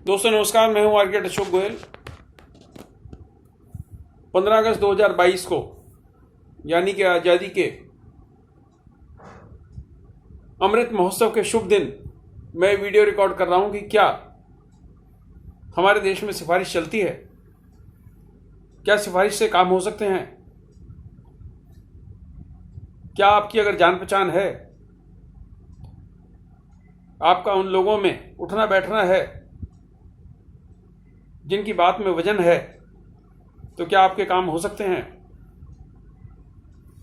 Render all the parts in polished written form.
दोस्तों नमस्कार, मैं हूं आर्किटेक्ट अशोक गोयल। 15 अगस्त 2022 को यानी कि आज़ादी के अमृत महोत्सव के शुभ दिन मैं वीडियो रिकॉर्ड कर रहा हूं कि क्या हमारे देश में सिफारिश चलती है, क्या सिफारिश से काम हो सकते हैं, क्या आपकी अगर जान पहचान है, आपका उन लोगों में उठना बैठना है जिनकी बात में वजन है, तो क्या आपके काम हो सकते हैं।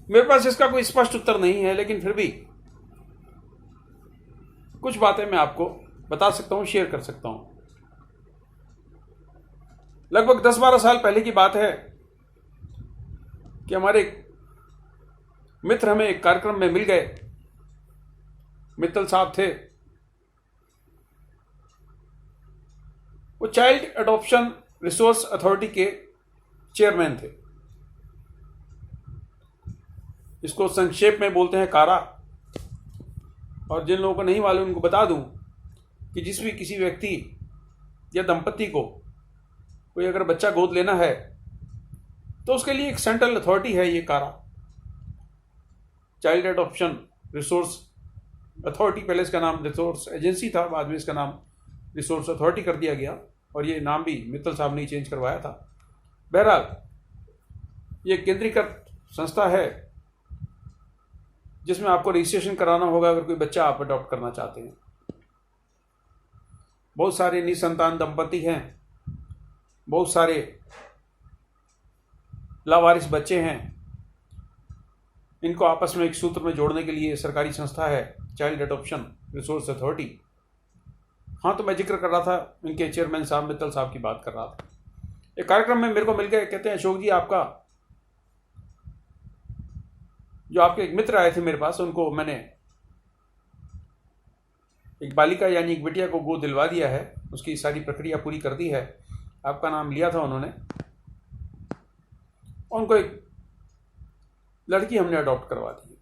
मेरे पास इसका कोई स्पष्ट उत्तर नहीं है, लेकिन फिर भी कुछ बातें मैं आपको बता सकता हूं, शेयर कर सकता हूं। लगभग 10-12 साल पहले की बात है कि हमारे मित्र हमें एक कार्यक्रम में मिल गए। मित्तल साहब थे, वो चाइल्ड एडॉप्शन रिसोर्स अथॉरिटी के चेयरमैन थे। इसको संक्षेप में बोलते हैं कारा। और जिन लोगों को नहीं मालूम उनको बता दूं कि जिस भी किसी व्यक्ति या दंपत्ति को कोई अगर बच्चा गोद लेना है तो उसके लिए एक सेंट्रल अथॉरिटी है, ये कारा, चाइल्ड एडॉप्शन रिसोर्स अथॉरिटी। पहले इसका नाम रिसोर्स एजेंसी था, बाद में इसका नाम रिसोर्स अथॉरिटी कर दिया गया, और ये नाम भी मित्तल साहब ने चेंज करवाया था। बहरहाल ये केंद्रीकृत संस्था है जिसमें आपको रजिस्ट्रेशन कराना होगा अगर कोई बच्चा आप अडॉप्ट करना चाहते हैं। बहुत सारे निसंतान दंपति हैं, बहुत सारे लावारिस बच्चे हैं। इनको आपस में एक सूत्र में जोड़ने के लिए सरकारी संस्था है चाइल्ड एडॉप्शन रिसोर्स अथॉरिटी। हाँ, तो मैं जिक्र कर रहा था इनके चेयरमैन साहब मित्तल साहब की बात कर रहा था। एक कार्यक्रम में मेरे को मिल गए, कहते हैं अशोक जी, आपका जो आपके एक मित्र आए थे मेरे पास, उनको मैंने एक बालिका यानी एक बिटिया को गोद दिलवा दिया है, उसकी सारी प्रक्रिया पूरी कर दी है। आपका नाम लिया था उन्होंने, उनको एक लड़की हमने अडॉप्ट करवा दी।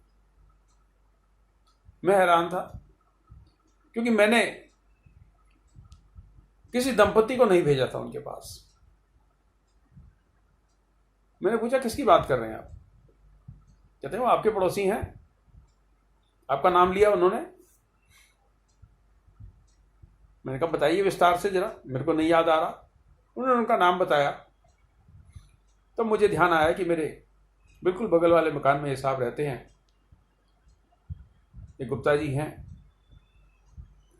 मैं हैरान था क्योंकि मैंने किसी दंपत्ति को नहीं भेजा था उनके पास। मैंने पूछा किसकी बात कर रहे हैं आप? कहते हैं वो आपके पड़ोसी हैं। आपका नाम लिया उन्होंने। मैंने कहा बताइए विस्तार से जरा, मेरे को नहीं याद आ रहा। उन्होंने उनका नाम बताया तो मुझे ध्यान आया कि मेरे बिल्कुल बगल वाले मकान में ये साहब रहते हैं, एक गुप्ता जी हैं।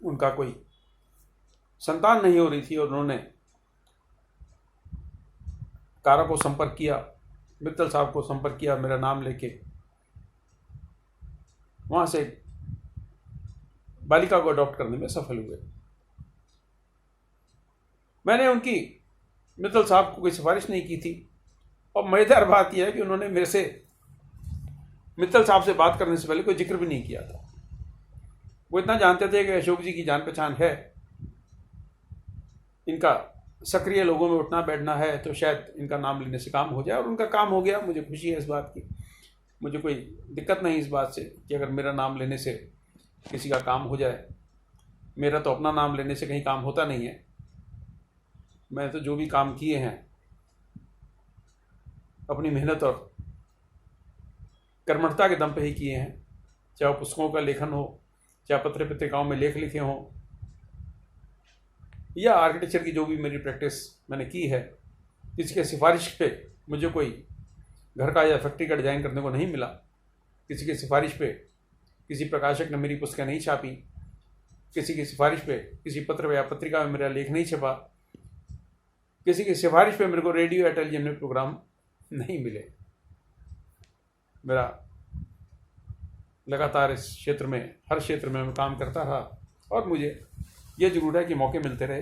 उनका कोई संतान नहीं हो रही थी और उन्होंने कारा को संपर्क किया, मित्तल साहब को संपर्क किया, मेरा नाम लेके वहां से बालिका को अडॉप्ट करने में सफल हुए। मैंने उनकी मित्तल साहब को कोई सिफारिश नहीं की थी, और मजेदार बात यह है कि उन्होंने मेरे से मित्तल साहब से बात करने से पहले कोई जिक्र भी नहीं किया था। वो इतना जानते थे कि अशोक जी की जान पहचान है, इनका सक्रिय लोगों में उठना बैठना है, तो शायद इनका नाम लेने से काम हो जाए। और उनका काम हो गया, मुझे खुशी है इस बात की। मुझे कोई दिक्कत नहीं इस बात से कि अगर मेरा नाम लेने से किसी का काम हो जाए। मेरा तो अपना नाम लेने से कहीं काम होता नहीं है। मैं तो जो भी काम किए हैं अपनी मेहनत और कर्मठता के दम पे ही किए हैं, चाहे पुस्तकों का लेखन हो, चाहे पत्र पत्रिकाओं में लेख लिखे हों, या आर्किटेक्चर की जो भी मेरी प्रैक्टिस मैंने की है। किसी के सिफारिश पे मुझे कोई घर का या फैक्ट्री का डिज़ाइन करने को नहीं मिला। किसी की सिफारिश पे किसी प्रकाशक ने मेरी पुस्तकें नहीं छापी। किसी की सिफारिश पे किसी पत्र या पत्रिका में मेरा लेख नहीं छपा। किसी की सिफारिश पे मेरे को रेडियो या टेलीविजन में प्रोग्राम नहीं मिले। मेरा लगातार इस क्षेत्र में, हर क्षेत्र में मैं काम करता रहा, और मुझे ये जरूर है कि मौके मिलते रहे,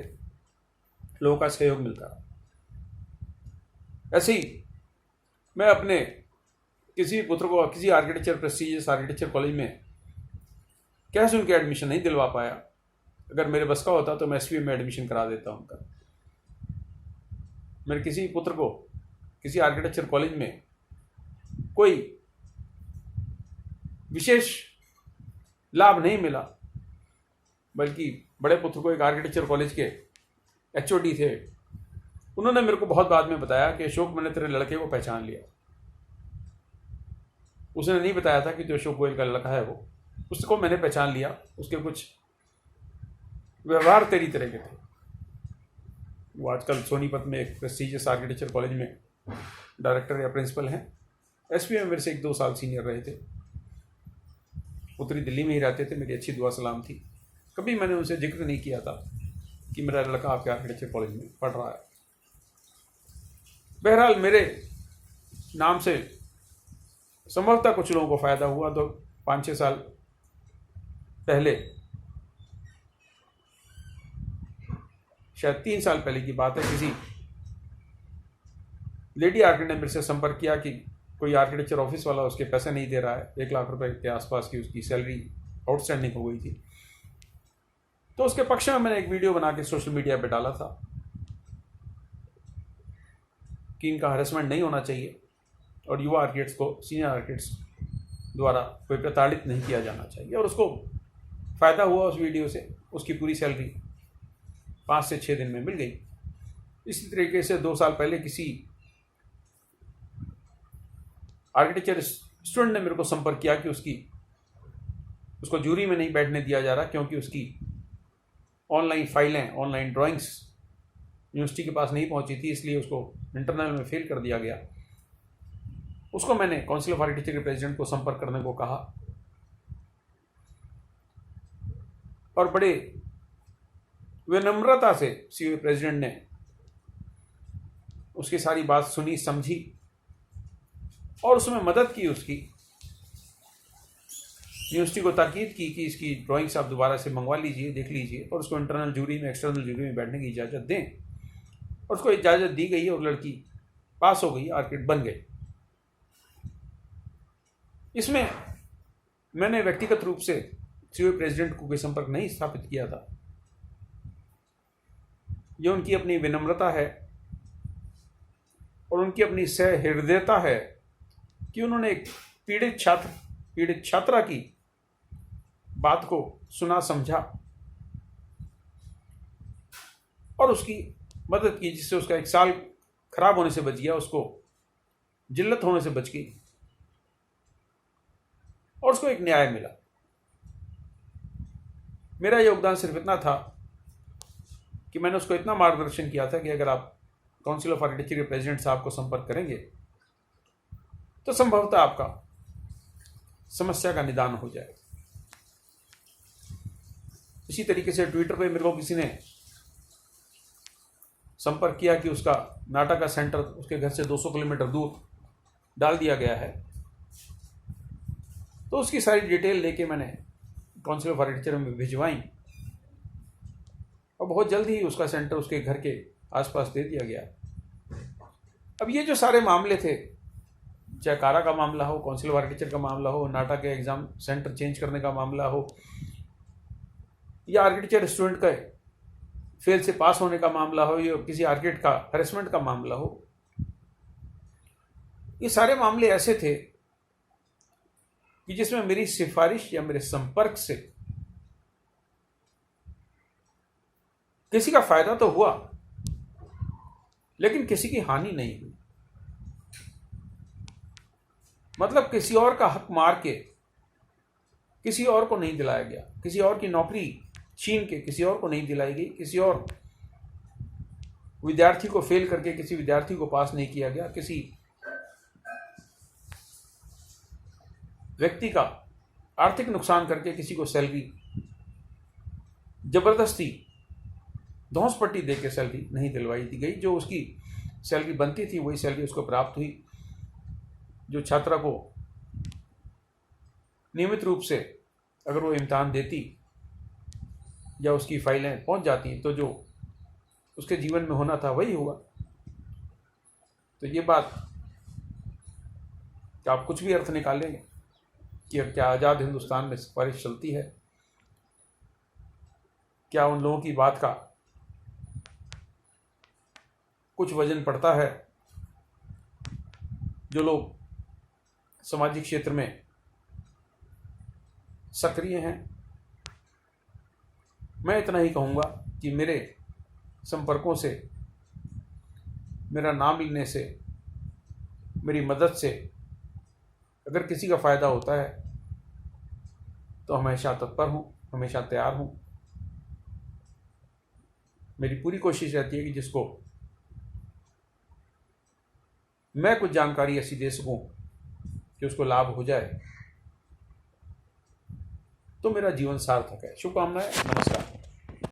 लोगों का सहयोग मिलता रहा। ऐसे ही मैं अपने किसी पुत्र को किसी आर्किटेक्चर, प्रेस्टीजियस आर्किटेक्चर कॉलेज में कैसे सुन के एडमिशन नहीं दिलवा पाया। अगर मेरे बस का होता तो मैं एसवी में एडमिशन करा देता उनका। मेरे किसी पुत्र को किसी आर्किटेक्चर कॉलेज में कोई विशेष लाभ नहीं मिला, बल्कि बड़े पुत्र को एक आर्किटेक्चर कॉलेज के HOD थे, उन्होंने मेरे को बहुत बाद में बताया कि अशोक, मैंने तेरे लड़के को पहचान लिया। उसने नहीं बताया था कि जो अशोक गोयल का लड़का है वो, उसको मैंने पहचान लिया। उसके कुछ व्यवहार तेरी तरह के थे। वो आजकल सोनीपत में एक प्रेस्टिजियस आर्किटेक्चर कॉलेज में डायरेक्टर या प्रिंसिपल हैं। SP में मेरे से 1-2 साल सीनियर रहे थे। उत्तरी दिल्ली में ही रहते थे, मेरी अच्छी दुआ सलाम थी। कभी मैंने उनसे जिक्र नहीं किया था कि मेरा लड़का आपके आर्किटेक्चर कॉलेज में पढ़ रहा है। बहरहाल मेरे नाम से संभवतः कुछ लोगों को फ़ायदा हुआ। तो 5-6 साल पहले, शायद 3 साल पहले की बात है, किसी लेडी आर्किटेक्ट ने मेरे से संपर्क किया कि कोई आर्किटेक्चर ऑफिस वाला उसके पैसे नहीं दे रहा है। 1 लाख रुपए के आसपास की उसकी सैलरी आउटस्टैंडिंग हो गई थी। तो उसके पक्ष में मैंने एक वीडियो बना के सोशल मीडिया पे डाला था कि इनका हरेसमेंट नहीं होना चाहिए और युवा आर्किटेक्ट्स को सीनियर आर्किटेक्ट्स द्वारा कोई प्रताड़ित नहीं किया जाना चाहिए। और उसको फ़ायदा हुआ उस वीडियो से। उसकी पूरी सैलरी 5 से 6 दिन में मिल गई। इसी तरीके से 2 साल पहले किसी आर्किटेक्चर स्टूडेंट ने मेरे को संपर्क किया कि उसको जूरी में नहीं बैठने दिया जा रहा क्योंकि उसकी ऑनलाइन फाइलें, ऑनलाइन ड्राइंग्स यूनिवर्सिटी के पास नहीं पहुंची थी, इसलिए उसको इंटरनल में फेल कर दिया गया। उसको मैंने काउंसिल ऑफ आर्किटेक्चर के प्रेसिडेंट को संपर्क करने को कहा और बड़े विनम्रता से COA प्रेसिडेंट ने उसकी सारी बात सुनी, समझी और उसमें मदद की। उसकी यूनिवर्सिटी को ताकीद की कि इसकी ड्राइंग्स आप दोबारा से मंगवा लीजिए, देख लीजिए और उसको इंटरनल जूरी में, एक्सटर्नल जूरी में बैठने की इजाज़त दें। और उसको इजाज़त दी गई और लड़की पास हो गई, आर्किटेक्ट बन गई। इसमें मैंने व्यक्तिगत रूप से COA प्रेसिडेंट को कोई संपर्क नहीं स्थापित किया था। ये उनकी अपनी विनम्रता है और उनकी अपनी सहृदयता है कि उन्होंने एक पीड़ित छात्रा की बात को सुना, समझा और उसकी मदद की, जिससे उसका 1 साल खराब होने से बच गया, उसको जिल्लत होने से बच गई और उसको एक न्याय मिला। मेरा योगदान सिर्फ इतना था कि मैंने उसको इतना मार्गदर्शन किया था कि अगर आप काउंसिल ऑफ आर्किटेक्चर के प्रेसिडेंट साहब को संपर्क करेंगे तो संभवतः आपका समस्या का निदान हो जाए। इसी तरीके से ट्विटर पे मेरे को किसी ने संपर्क किया कि उसका नाटक का सेंटर उसके घर से 200 किलोमीटर दूर डाल दिया गया है। तो उसकी सारी डिटेल लेके मैंने काउंसिल ऑफ आर्किटेक्चर में भिजवाई और बहुत जल्द ही उसका सेंटर उसके घर के आसपास दे दिया गया। अब ये जो सारे मामले थे, चाहे कारा का मामला हो, काउंसिल ऑफ आर्किटेक्चर का मामला हो, नाटा के एग्जाम सेंटर चेंज करने का मामला हो, या आर्किटेक्चर स्टूडेंट का फेल से पास होने का मामला हो, या किसी आर्किटेक्ट का हैरेसमेंट का मामला हो, ये सारे मामले ऐसे थे कि जिसमें मेरी सिफारिश या मेरे संपर्क से किसी का फायदा तो हुआ लेकिन किसी की हानि नहीं हुई। मतलब किसी और का हक मार के किसी और को नहीं दिलाया गया, किसी और की नौकरी छीन के किसी और को नहीं दिलाई गई, किसी और विद्यार्थी को फेल करके किसी विद्यार्थी को पास नहीं किया गया, किसी व्यक्ति का आर्थिक नुकसान करके किसी को सैलरी जबरदस्ती धौंस पट्टी दे के सैलरी नहीं दिलवाई दी गई। जो उसकी सैलरी बनती थी वही सैलरी उसको प्राप्त हुई। जो छात्रा को नियमित रूप से अगर वो इम्तिहान देती या उसकी फाइलें पहुंच जाती तो जो उसके जीवन में होना था वही हुआ। तो ये बात क्या आप कुछ भी अर्थ निकालेंगे कि अब क्या आज़ाद हिंदुस्तान में सिफारिश चलती है? क्या उन लोगों की बात का कुछ वजन पड़ता है जो लोग सामाजिक क्षेत्र में सक्रिय हैं? मैं इतना ही कहूँगा कि मेरे संपर्कों से, मेरा नाम मिलने से, मेरी मदद से अगर किसी का फ़ायदा होता है तो हमेशा तत्पर हूँ, हमेशा तैयार हूँ। मेरी पूरी कोशिश रहती है कि जिसको मैं कुछ जानकारी ऐसी दे सकूं कि उसको लाभ हो जाए, तो मेरा जीवन सार्थक है। शुभकामनाएं। नमस्कार।